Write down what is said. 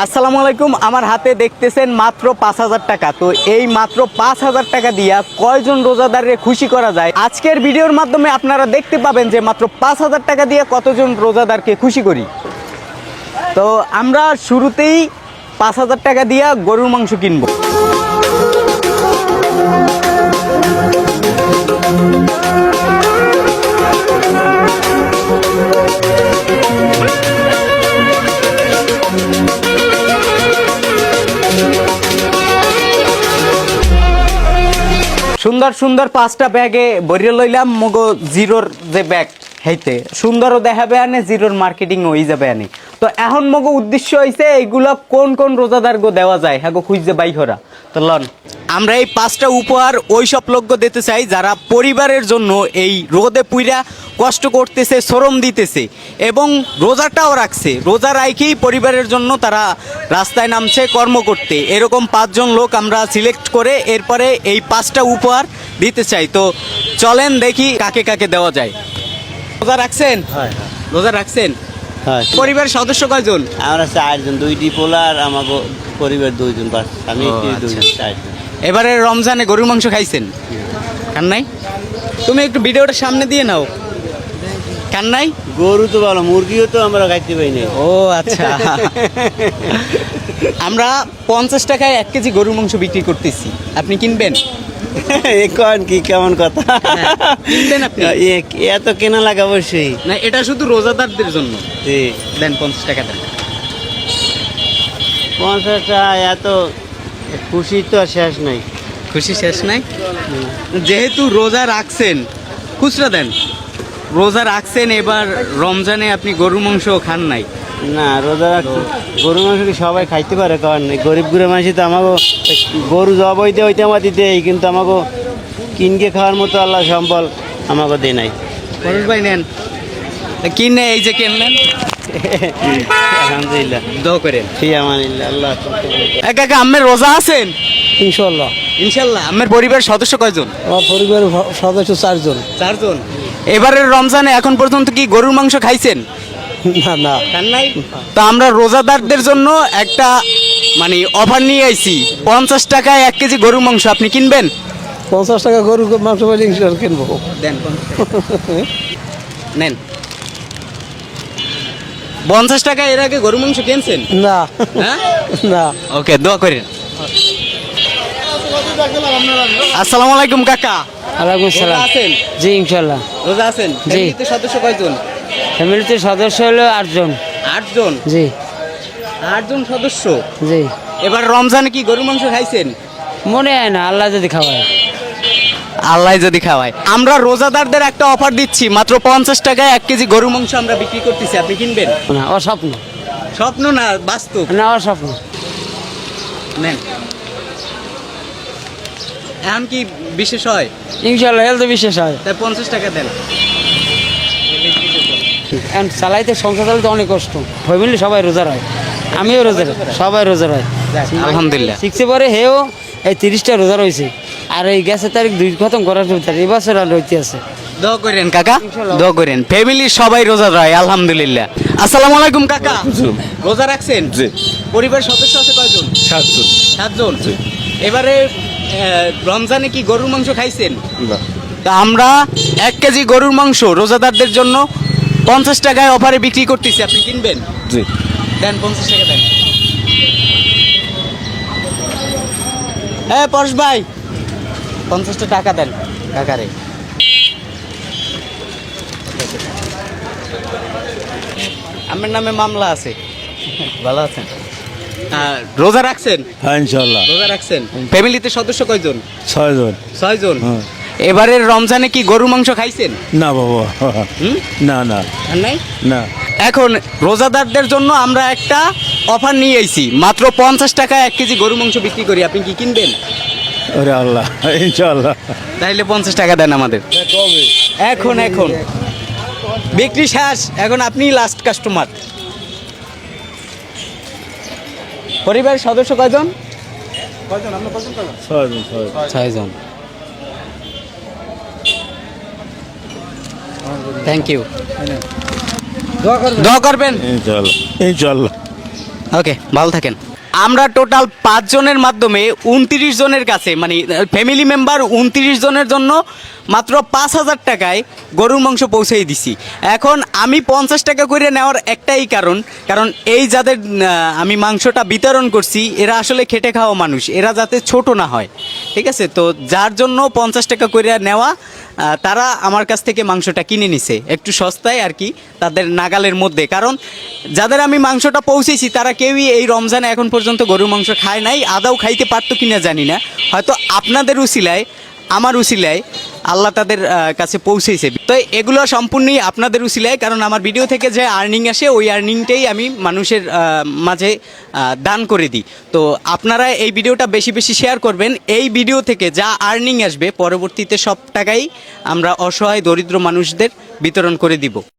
আসসালামু আলাইকুম। আমার হাতে দেখতেছেন মাত্র ৫,০০০ টাকা। তো এই মাত্র ৫,০০০ টাকা দিয়া কয়জন রোজাদারকে খুশি করা যায়, আজকের ভিডিওর মাধ্যমে আপনারা দেখতে পাবেন যে মাত্র ৫,০০০ টাকা দিয়ে কতজন রোজাদারকে খুশি করি। তো আমরা শুরুতেই ৫,০০০ টাকা দিয়া গরুর মাংস কিনবো। সুন্দর সুন্দর 5টা ব্যাগে ভরিয়ে লইলাম। মগো জিরোর যে ব্যাগ হেইতে সুন্দরও দেখাবে আনে, জিরোর মার্কেটিং হয়ে যাবে আনে। তো এখন মগো উদ্দেশ্য হয়েছে এইগুলো কোন কোন রোজাদার গো দেওয়া যায় হ্যাঁ গো খুঁজছে বাইহরা। তো লন আমরা এই 5টা উপহার ওই সব লোককে দিতে চাই যারা পরিবারের জন্য এই রোদে পুইরা কষ্ট করতেছে, শ্রম দিতেছে এবং রোজাটাও রাখছে। রোজা রাখেই পরিবারের জন্য তারা রাস্তায় নামছে কর্ম করতে। এরকম 5 জন লোক আমরা সিলেক্ট করে এরপরে এই 5টা উপহার দিতে চাই। তো চলেন দেখি কাকে কাকে দেওয়া যায়। রোজা রাখছেন? রোজা রাখছেন? পরিবারের সদস্য কয়জন? আমরা 4 জন, 2টি পোলা আর আমাকে পরিবার 2 জন, বাস আমি দুইজন, 4 জন। এবারে রমজানে গরুর মাংস খাইছেন? খান নাই? তুমি একটু ভিডিওটা সামনে দিয়ে নাও। খান নাই? গরু তো ভালো, মুরগিও তো আমরা খাইতে পাই না। ও আচ্ছা। আমরা 50 টাকায় 1 কেজি গরুর মাংস বিক্রি করতেছি, আপনি কিনবেন? এখন কি কেমন কথা? কিনবেন আপনি? এত কেনা লাগে অবশ্যই না, এটা শুধু রোজাদারদের জন্য। জি দেন 50 টাকা দেন। 50 টাকা এত খুশি তো আর শেষ নাই। খুশি শেষ নাই? যেহেতু রোজা রাখছেন খুচরা দেন। রোজা রাখছেন, এবার রমজানে আপনি গরুর মাংস খান নাই। না, রোজা গরু মাংস কি সবাই খাইতে পারে? কারণ গরিব গুড়ে মানুষ তো আমাকে গরু জব হইতে হইতে আমাকে দেয়, কিন্তু আমাকে কিনকে খাওয়ার মতো আল্লাহ সম্বল আমাকে দেয় নাই। পরেশ ভাই নেন, কিনে এই যে কিনলেন। আলহামদুলিল্লাহ, দোয়া করেন। ফি আমানিল্লাহ। আল্লাহ কাকা আম্মের রোজা আছেন? ইনশাল্লাহ। ইনশাল্লাহ। আমার পরিবারের সদস্য কয়জন? আমার পরিবারের সদস্য 4 জন। 4 জন। এবারের রমজানে এখন পর্যন্ত কি গরুর মাংস খাইছেন? না না, খান নাই। তো আমরা রোজাদারদের জন্য একটা মানে অফার নিয়ে আইছি। 50 টাকায় 1 কেজি গরুর মাংস, আপনি কিনবেন? 50 টাকা গরুর মাংস পাইলে ইনশাল্লাহ কিনবো। দেন নেন। 50 টাকা এর আগে গরুর মাংস কিনছেন? না হ্যাঁ না। ওকে, দোয়া করেন। আসসালামু আলাইকুম কাকা। ওয়ালাইকুম রোজা সালাম। আছেন? জি ইনশাল্লাহ। রোজা আছেন? জি। ফ্যামিলিতে সদস্য কয়জন? ফ্যামিলিতে সদস্য হলো 8 জন। 8 জন। জি 8 জন সদস্য। জি। এবার রমজানে কি গরুর মাংস খাইছেন? মনে হয় না, আল্লাহ যদি খাওয়ায়। আল্লাহ যদি খাওয়ায়। আমরা রোজাদারদের একটা অফার দিচ্ছি, মাত্র 50 টাকায় 1 কেজি গরুর মাংস আমরা বিক্রি করতেছি, আপনি কিনবেন? না, অস্বপ্ন। স্বপ্ন না, বাস্তব। না, অস্বপ্ন। নেন। এখন কি বিশেষ হয়? ইনশাল্লাহ হেলথ বিশেষ হয়। তাই 50 টাকা দেন। এখন চালাইতে, সংসার চালাইতে অনেক কষ্ট। ফ্যামিলি সবাই রোজা হয়, আমিও রোজা, সবাই রোজা হয়। আলহামদুলিল্লাহ। শিখছে পরে হেও এই 30টা রোজা রয়েছে, আর এই গ্যাসের তারিখ 2 খতম করার এবছর আর রইতে আছে। দোয়া করেন কাকা, দোয়া করেন। ফ্যামিলির সবাই রোজা রয় আলহামদুলিল্লাহ। আসসালামু আলাইকুম কাকা। রোজা রাখছেন? জি। পরিবারের সদস্য আছে কয়জন? 7 জন। 7 জন। এবারে রমজানে কি গরুর মাংস খাইছেন? না। তা আমরা 1 কেজি গরুর মাংস রোজাদারদের জন্য 50 টাকায় অফারে বিক্রি করতেছি, আপনি কিনবেন? জি। দেন 50 টাকা দেন। হ্যাঁ পরশ ভাই, 50টা টাকা দেন কাকারে। আমার নামে মামলা আছে। ভালো আছেন? রোজা রাখছেন? হ্যাঁ ইনশাল্লাহ। রোজা রাখছেন। ফ্যামিলিতে সদস্য কয়জন? 6 জন। 6 জন। হ্যাঁ। এবারের রমজানে কি গরুর মাংস খাইছেন? না বাবা। হুম? না না আর নাই? না। এখন রোজাদারদের জন্য আমরা একটা অফার নিয়ে আইছি, মাত্র 50 টাকায় 1 কেজি গরুর মাংস বিক্রি করি, আপনি কি কিনবেন? ওরে আল্লাহ, ইনশাল্লাহ। তাইলে 50 টাকা দেন আমাদের। কবে? এখন এখন বিক্রি শেষ, এখন আপনি লাস্ট কাস্টমার। পরিবারের সদস্য কয়জন? 6 জন। 6 জন। Thank you. দোয়া করবেন। ইনশাল্লাহ ইনশাল্লাহ। ওকে, ভালো থাকেন। আমরা টোটাল 5 জনের মাধ্যমে 29 জনের কাছে, মানে ফ্যামিলি মেম্বার 29 জনের জন্য মাত্র 5,000 টাকায় গরুর মাংস পৌঁছেই দিছি। এখন আমি 50 টাকা করে নেওয়ার একটাই কারণ এই যাদের আমি মাংসটা বিতরণ করছি এরা আসলে খেটে খাওয়া মানুষ, এরা যাতে ছোট না হয়, ঠিক আছে? তো যার জন্য 50 টাকা করে নেওয়া, তারা আমার কাছ থেকে মাংসটা কিনে নিছে একটু সস্তায় আর কি, তাদের নাগালের মধ্যে। কারণ যাদের আমি মাংসটা পৌঁছেছি তারা কেউই এই রমজানে এখন পর্যন্ত গরুর মাংস খায় নাই, আদাও খাইতে পারতো কিনা জানি না, হয়তো আপনাদের উসিলায় আমার উসিলায় আল্লাহ তাদের কাছে পৌঁছেছে। তো এগুলো সম্পূর্ণই আপনাদের উসিলায়, কারণ আমার ভিডিও থেকে যে আর্নিং আসে ওই আর্নিংটাই আমি মানুষের মাঝে দান করে দিই। তো আপনারা এই ভিডিওটা বেশি বেশি শেয়ার করবেন। এই ভিডিও থেকে যা আর্নিং আসবে পরবর্তীতে সব টাকাই আমরা অসহায় দরিদ্র মানুষদের বিতরণ করে দিব।